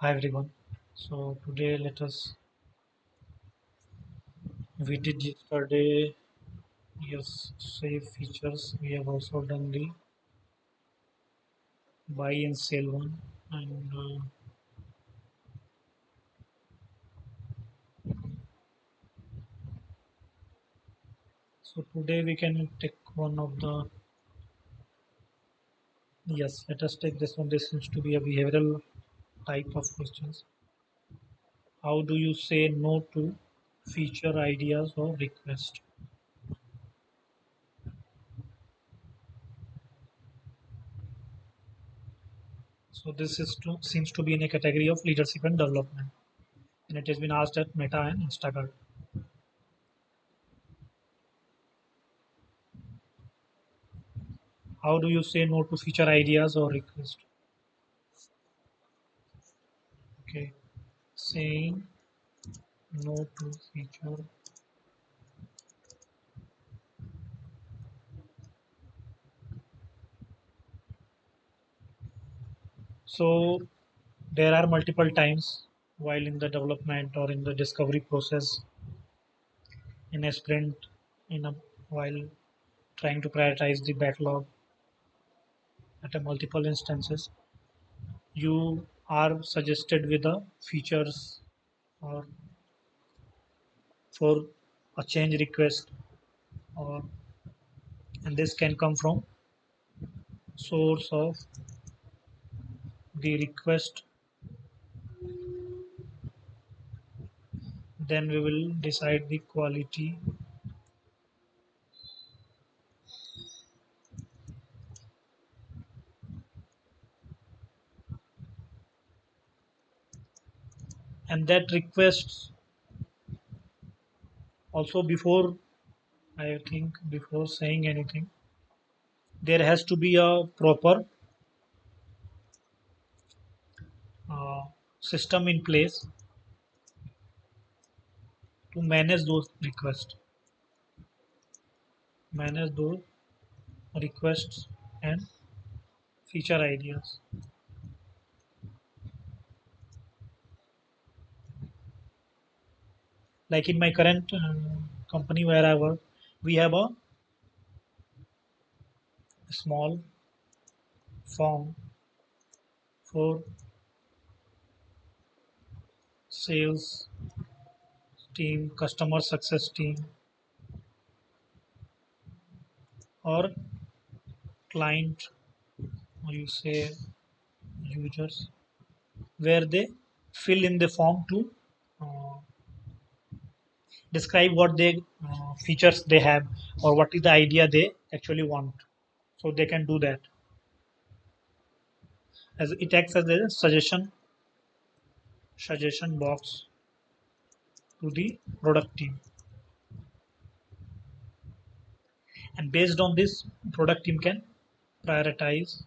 Hi everyone. So today let us we did yesterday yes save features. We have also done the buy and sell one and so today we can take one of the yes let us take this one. This seems to be a behavioral type of questions. How do you say no to feature ideas or request? So this is to seems to be in a category of leadership and development and it has been asked at Meta and Instagram. How do you say no to feature ideas or request? Okay, saying no to feature. So there are multiple times while in the development or in the discovery process in a sprint, in a while trying to prioritize the backlog at a multiple instances, you are suggested with the features or for a change request or and this can come from source of the request. Then we will decide the quality and that request also before I think before saying anything there has to be a proper uh, system in place to manage those requests and feature ideas. Like in my current company where I work, we have a small form for sales team, customer success team, or client, or you say users, where they fill in the form to uh, describe what they features they have or what is the idea they actually want. So they can do that as it acts as a suggestion box to the product team, and based on this product team can prioritize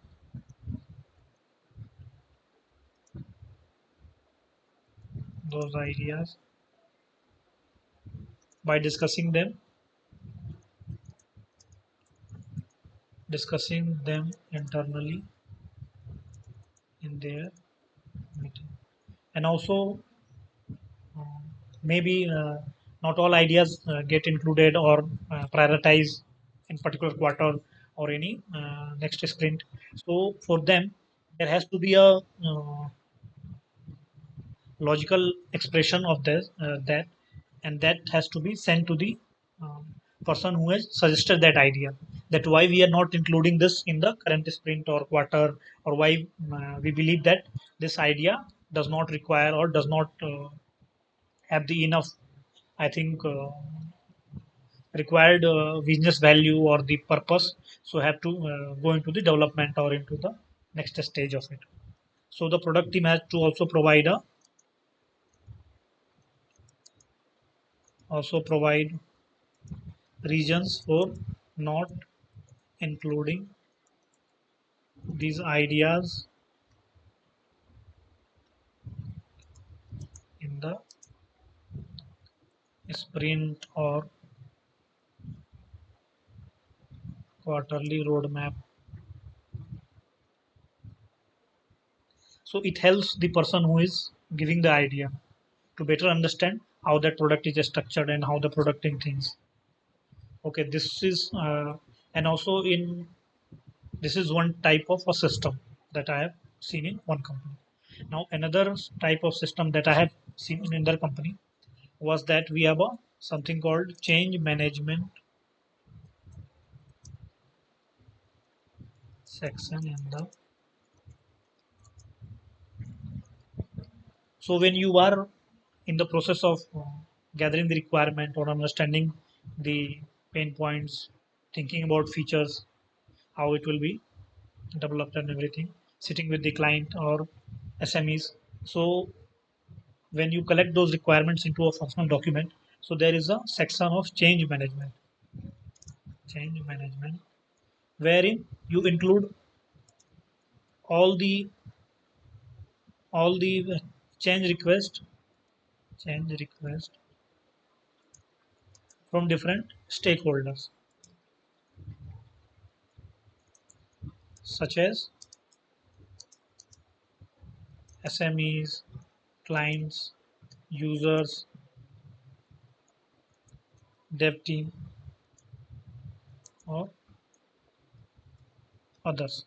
those ideas by discussing them internally in their meeting. And also maybe not all ideas get included or prioritized in particular quarter or any next sprint. So for them there has to be a logical expression of this that and that has to be sent to the um, person who has suggested that idea, that why we are not including this in the current sprint or quarter, or why we believe that this idea does not require or does not have the enough, I think, required business value or the purpose, so have to go into the development or into the next stage of it. So the product team has to also provide reasons for not including these ideas in the sprint or quarterly roadmap. So it helps the person who is giving the idea to better understand how that product is structured and how the product in things. Okay, this is and also in this is one type of a system that I have seen in one company. Now another type of system that I have seen in another company was that we have a something called change management section in the. So when you are in the process of gathering the requirement or understanding the pain points, thinking about features, how it will be developed and everything, sitting with the client or SMEs. So when you collect those requirements into a functional document, so there is a section of change management, wherein you include all the all the change request change request from different stakeholders, such as SMEs, clients, users, dev team, or others.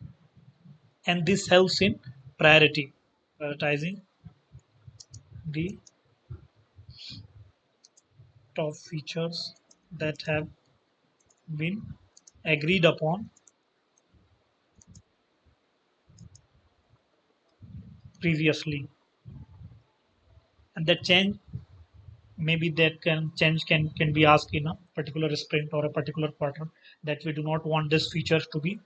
And this helps in prioritizing the top features that have been agreed upon previously. And that change, maybe that can change can be asked in a particular sprint or a particular quarter, that we do not want this features to be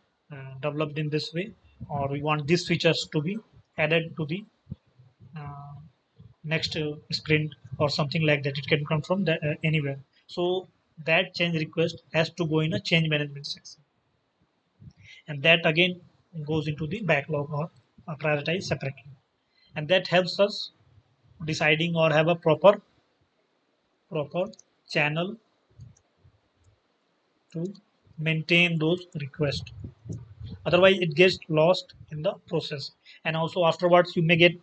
developed in this way, or we want these features to be added to the uh, next sprint or something like that. It can come from anywhere. So that change request has to go in a change management section, and that again goes into the backlog or prioritize separately, and that helps us deciding or have a proper channel to maintain those requests. Otherwise it gets lost in the process, and also afterwards you may get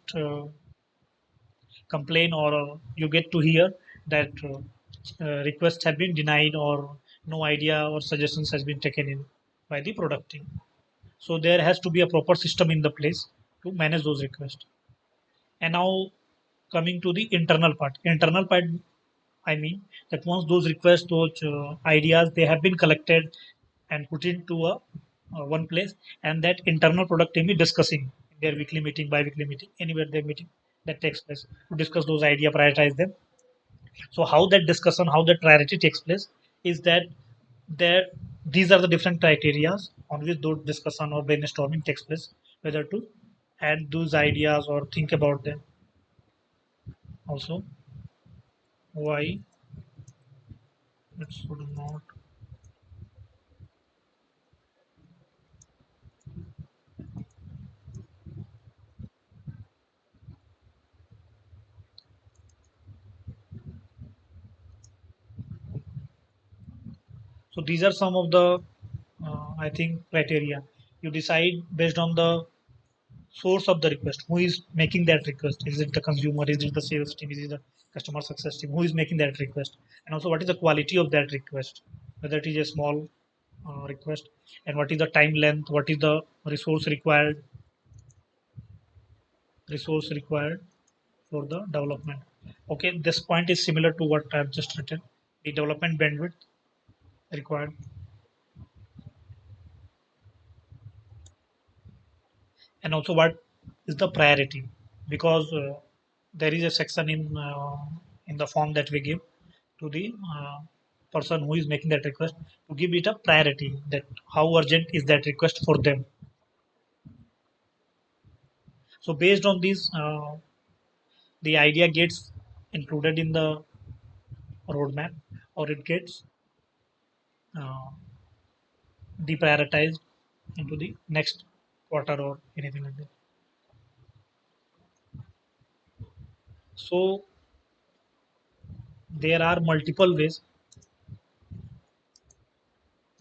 complain, or you get to hear that requests have been denied, or no idea or suggestions has been taken in by the product team. So there has to be a proper system in the place to manage those requests. And now coming to the internal part, I mean that once those requests, those ideas, they have been collected and put into one place, and that internal product team is discussing their weekly meeting, bi-weekly meeting, anywhere their meeting that takes place to discuss those ideas, prioritize them. So how that discussion, how that priority takes place is that there these are the different criteria on which those discussion or brainstorming takes place, whether to add those ideas or think about them. Also, why it should not. So these are some of the, I think, criteria. You decide based on the source of the request. Who is making that request? Is it the consumer? Is it the sales team? Is it the customer success team? Who is making that request? And also, what is the quality of that request? Whether it is a small request, and what is the time length? What is the resource required for the development? Okay, this point is similar to what I've just written. The development bandwidth required, and also what is the priority, because there is a section in the form that we give to the person who is making that request, to give it a priority, that how urgent is that request for them. So based on this, the idea gets included in the roadmap, or it gets uh, deprioritized into the next quarter or anything like that. So there are multiple ways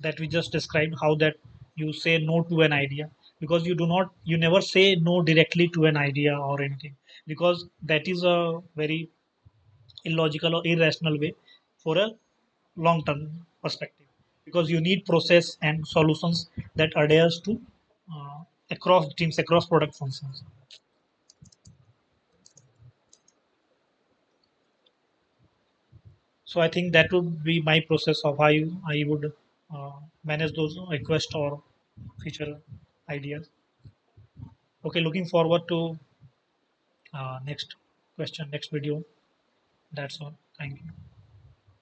that we just described, how that you say no to an idea, because you never say no directly to an idea or anything, because that is a very illogical or irrational way for a long term perspective, because you need process and solutions that adheres to uh, across teams, across product functions. So I think that would be my process of how I would manage those requests or feature ideas. Okay, looking forward to next question, next video. That's all. Thank you.